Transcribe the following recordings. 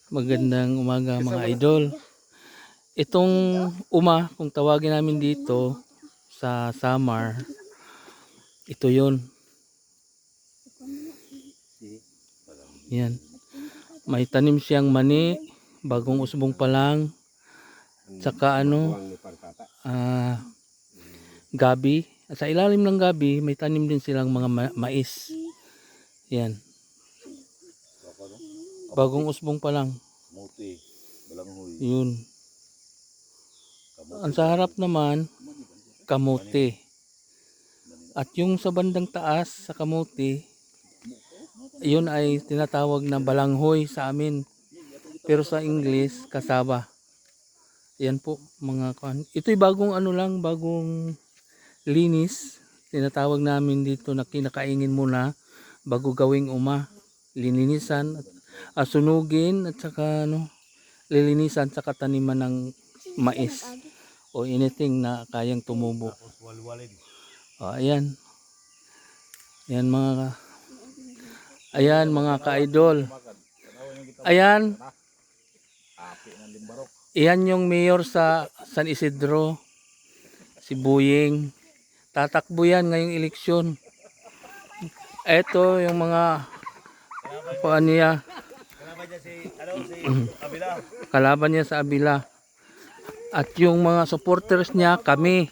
Magandang umaga mga idol. Itong kung tawagin namin dito sa Samar, ito yun. Yan. May tanim siyang mani, bagong usbong pa lang. Tsaka gabi. Sa ilalim ng gabi, may tanim din silang mga mais. Yan. Bagong usbong pa lang. Yun. Ang sa harap naman, kamote. At yung sa bandang taas, sa kamote, yun ay tinatawag na balanghoy sa amin. Pero sa English, kasaba. Yan po mga kan. Ito'y bagong bagong linis. Tinatawag namin dito na kinakaingin muna bago gawing lilinisan at sunugin at saka lilinisan sa taniman ng mais o anything na kayang tumubo. Ayan. Ayan mga ka-idol. Ayan. Iyan yung mayor sa San Isidro, si Buying. Tatakbo yan ngayong eleksyon. Ito yung mga kalaban niya sa Abila. At yung mga supporters niya, kami.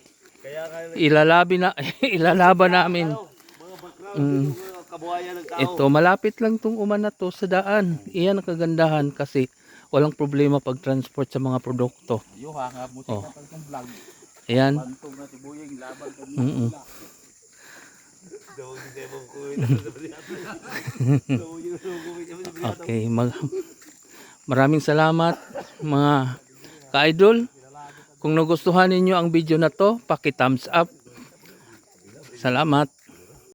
Ilalaban namin. Ito, malapit lang tong na to sa daan. Iyan ang kagandahan kasi walang problema pag transport sa mga produkto. Ayan. Okay, maraming salamat mga ka-idol. Kung nagustuhan ninyo ang video na to, paki-thumbs up. Salamat.